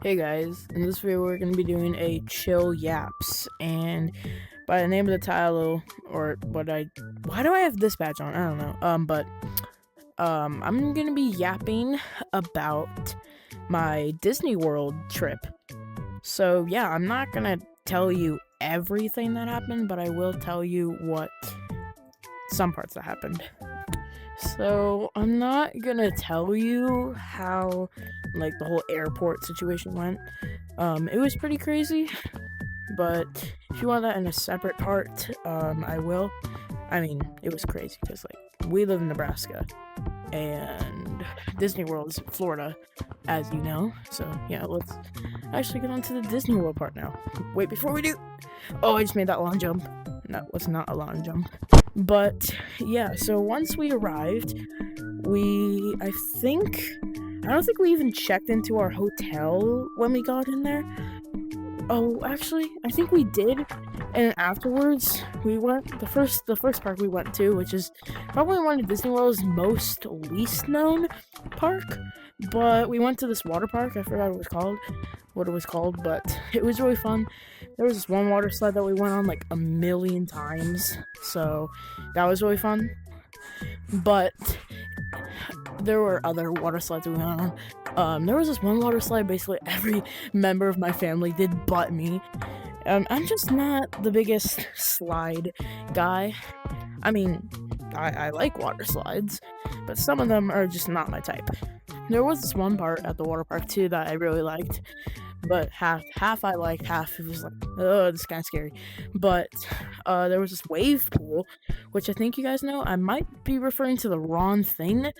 Hey guys, in this video we're going to be doing a chill yaps, and by the name of the title, or why do I have this badge on? I don't know, I'm going to be yapping about my Disney World trip. So yeah, I'm not going to tell you everything that happened, but I will tell you some parts that happened. So I'm not gonna tell you how the whole airport situation went. It was pretty crazy, but if you want that in a separate part, I will. I mean, it was crazy because we live in Nebraska and Disney World is in Florida, as you know. So yeah, let's actually get on to the Disney World part now. Wait, before we do, I just made that long jump. No, it's not a long jump. But yeah, so once we arrived, I don't think we even checked into our hotel when we got in there. Oh, actually, I think we did. And afterwards, we went the first park we went to, which is probably one of Disney World's most least known park. But we went to this water park. I forgot what it was called, but it was really fun. There was this one water slide that we went on like a million times, so that was really fun. But there were other water slides we went on. There was this one water slide basically every member of my family did but me. I'm just not the biggest slide guy. I mean, I like water slides, but some of them are just not my type. There was this one part at the water park too that I really liked, but half I liked, half it was like, oh, this is kind of scary. But there was this wave pool, which I think you guys know. I might be referring to the wrong thing,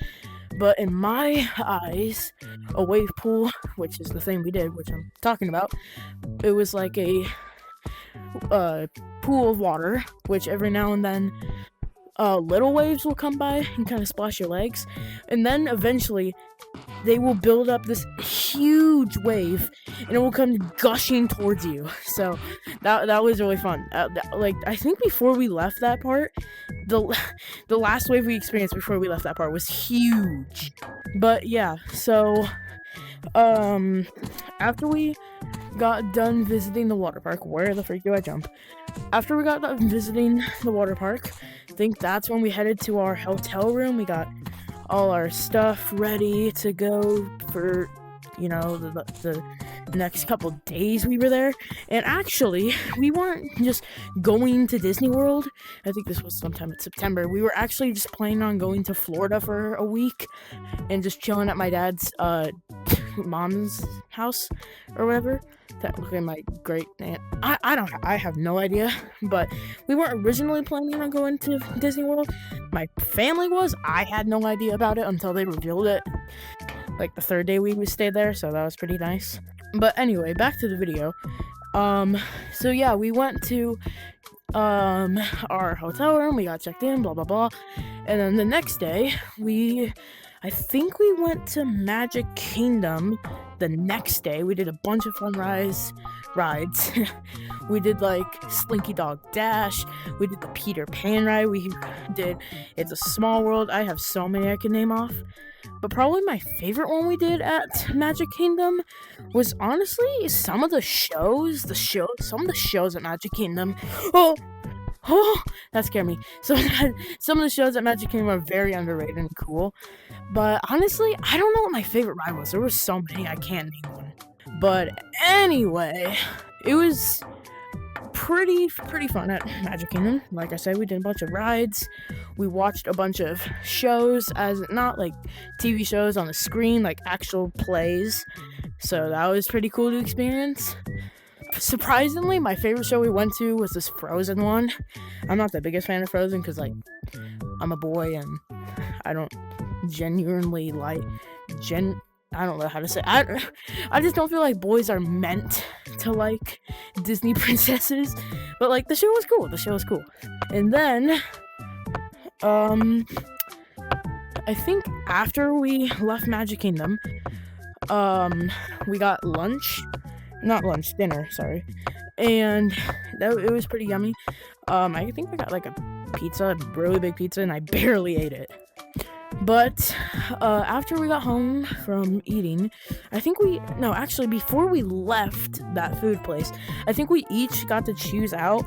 but in my eyes, a wave pool, which is the thing we did, which I'm talking about, it was like a pool of water, which every now and then little waves will come by and kind of splash your legs, and then eventually they will build up this huge wave and it will come gushing towards you. So that was really fun. I think before we left that part, the last wave we experienced before we left that part was huge. But yeah, so after we got done visiting the water park, where the freak do I jump? After we got done visiting the water park, I think that's when we headed to our hotel room. We got all our stuff ready to go for, the next couple days we were there. And actually, we weren't just going to Disney World. I think this was sometime in September. We were actually just planning on going to Florida for a week and just chilling at my dad's mom's house or whatever. Look at my great aunt. I have no idea, but we weren't originally planning on going to Disney World. My family was. I had no idea about it until they revealed it, like the third day we stayed there, so that was pretty nice. But anyway, back to the video. So yeah, we went to our hotel room, we got checked in, blah blah blah, and then the next day I think we went to Magic Kingdom. The next day we did a bunch of fun rides. We did like Slinky Dog Dash, we did the Peter Pan ride, we did It's a Small World. I have so many I can name off, but probably my favorite one we did at Magic Kingdom was honestly some of the shows at Magic Kingdom. Oh, that scared me. So some of the shows at Magic Kingdom are very underrated and cool. But honestly, I don't know what my favorite ride was. There were so many, I can't name one. But anyway, it was pretty fun at Magic Kingdom. Like I said, we did a bunch of rides. We watched a bunch of shows, as not like TV shows on the screen, like actual plays. So that was pretty cool to experience. Surprisingly, my favorite show we went to was this Frozen one. I'm not the biggest fan of Frozen because, I'm a boy and I don't genuinely I don't know how to say. I just don't feel like boys are meant to like Disney princesses. But the show was cool. And then, I think after we left Magic Kingdom, we got dinner, sorry. And it was pretty yummy. I think I got a pizza, a really big pizza, and I barely ate it. But after we got home from eating, before we left that food place, I think we each got to choose out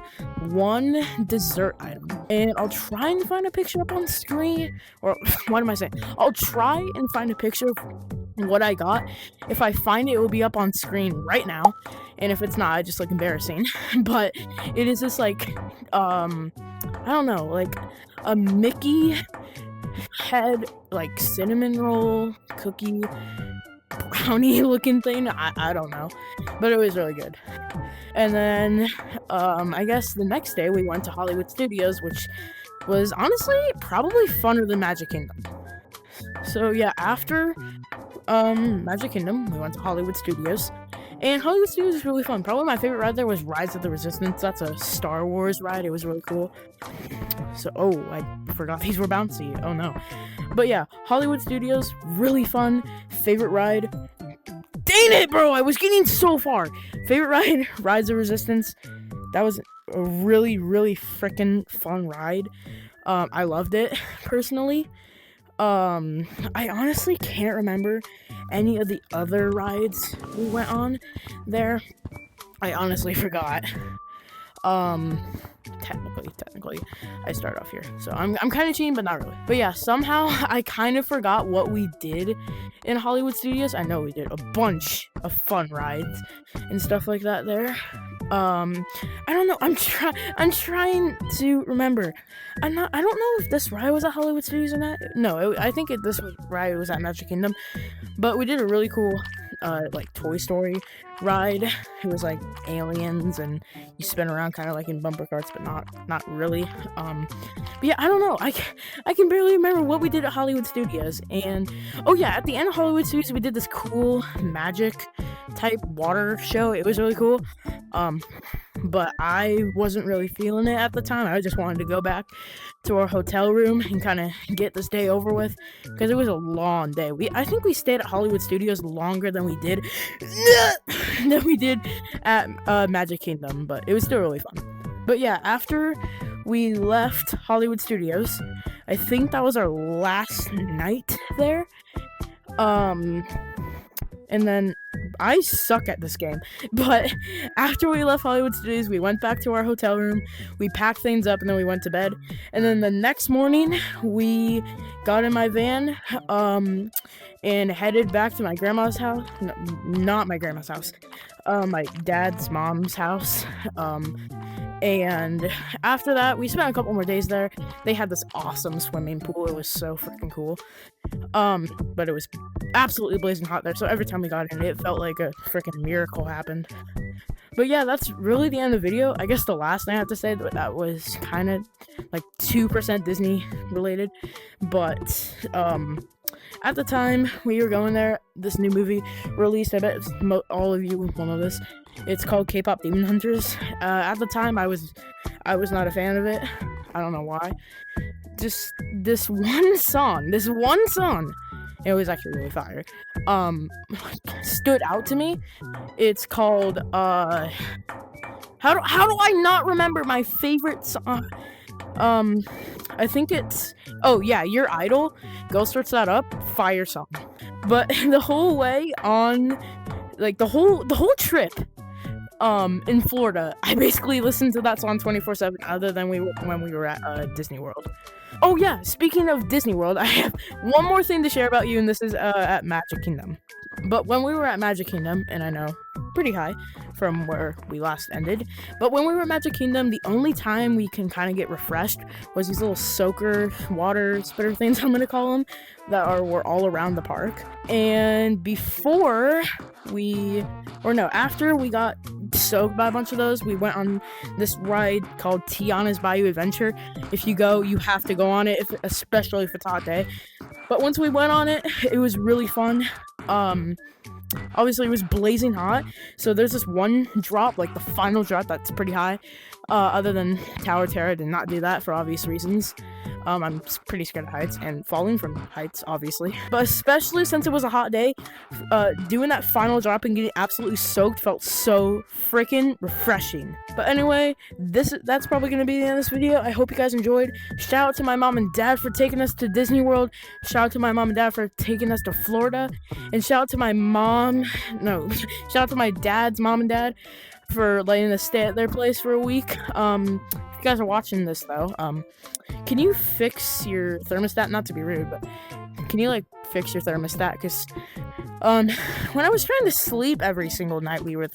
one dessert item. And I'll try and find a picture up on screen. Or, what am I saying? I'll try and find a picture of what I got. If I find it, it will be up on screen right now. And if it's not, I just look embarrassing. But it is this, like, I don't know, like a Mickey head, like cinnamon roll cookie brownie looking thing. I don't know, but it was really good. And then I guess the next day we went to Hollywood Studios, which was honestly probably funner than Magic Kingdom. So yeah, after Magic Kingdom, we went to Hollywood Studios. And Hollywood Studios was really fun. Probably my favorite ride there was Rise of the Resistance. That's a Star Wars ride. It was really cool. So, I forgot these were bouncy. Oh no. But yeah, Hollywood Studios, really fun. Favorite ride. Dang it, bro! I was getting so far. Favorite ride, Rise of Resistance. That was a really, really freaking fun ride. I loved it, personally. I honestly can't remember any of the other rides we went on there. I honestly forgot. Technically, I start off here. So I'm kind of cheating, but not really. But yeah, somehow I kind of forgot what we did in Hollywood Studios. I know we did a bunch of fun rides and stuff like that there. I don't know. I'm trying to remember. I don't know if this ride was at Hollywood Studios or not. No, I think this ride was at Magic Kingdom. But we did a really cool, like Toy Story ride. It was like aliens, and you spin around kind of like in bumper carts, but not really. But yeah, I don't know. I can barely remember what we did at Hollywood Studios. And oh yeah, at the end of Hollywood Studios, we did this cool magic type water show. It was really cool. But I wasn't really feeling it at the time. I just wanted to go back to our hotel room and kind of get this day over with, because it was a long day. I think we stayed at Hollywood Studios longer than we did at Magic Kingdom, but it was still really fun. But yeah, after we left Hollywood Studios, I think that was our last night there. And then I suck at this game, but after we left Hollywood Studios, we went back to our hotel room, we packed things up, and then we went to bed. And then the next morning, we got in my van, and headed back to my grandma's house. No, not my grandma's house, my dad's mom's house. And after that, we spent a couple more days there. They had this awesome swimming pool. It was so freaking cool. But it was absolutely blazing hot there. So every time we got in, it felt like a freaking miracle happened. But yeah, that's really the end of the video. I guess the last thing I have to say that was kind of like 2% Disney related. But at the time we were going there, this new movie released. I bet all of you will know this. It's called K-pop Demon Hunters. At the time, I was not a fan of it. I don't know why. Just this one song. It was actually really fire. Stood out to me. It's called how do I not remember my favorite song? I think it's Your Idol. Go search that up. Fire song. But the whole way on, like the whole trip, in Florida, I basically listened to that song 24/7, other than when we were at Disney World. Oh yeah, speaking of Disney World, I have one more thing to share about you, and this is at Magic Kingdom. But when we were at Magic Kingdom, and I know, pretty high from where we last ended, but when we were at Magic Kingdom, the only time we can kind of get refreshed was these little soaker water spitter things, I'm gonna call them, were all around the park. And after we got soaked by a bunch of those, we went on this ride called Tiana's Bayou Adventure. If you go, you have to go on it, especially if it's a hot day. But once we went on it, it was really fun. obviously it was blazing hot. So there's this one drop, like the final drop, that's pretty high. Other than Tower Terror, I did not do that for obvious reasons. I'm pretty scared of heights and falling from heights, obviously. But especially since it was a hot day, doing that final drop and getting absolutely soaked felt so freaking refreshing. But anyway, that's probably gonna be the end of this video. I hope you guys enjoyed. Shout out to my mom and dad for taking us to Disney World. Shout out to my mom and dad for taking us to Florida. And shout out to my shout out to my dad's mom and dad for letting us stay at their place for a week. If you guys are watching this though, can you fix your thermostat? Not to be rude, but can you like fix your thermostat? Because when I was trying to sleep every single night we were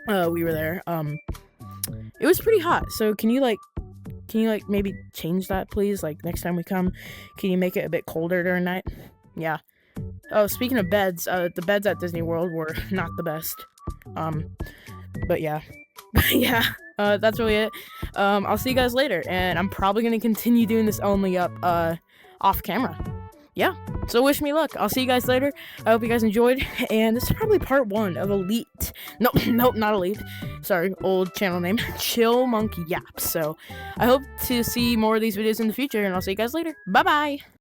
there, it was pretty hot. So can you like maybe change that, please? Like next time we come, can you make it a bit colder during night? Yeah. Oh, speaking of beds, the beds at Disney World were not the best. But yeah. Yeah, that's really it. I'll see you guys later, and I'm probably gonna continue doing this only up, off camera. Yeah, so wish me luck. I'll see you guys later. I hope you guys enjoyed, and this is probably part 1 of Elite. Nope, not Elite. Sorry, old channel name. CHILLYAPS. So, I hope to see more of these videos in the future, and I'll see you guys later. Bye-bye!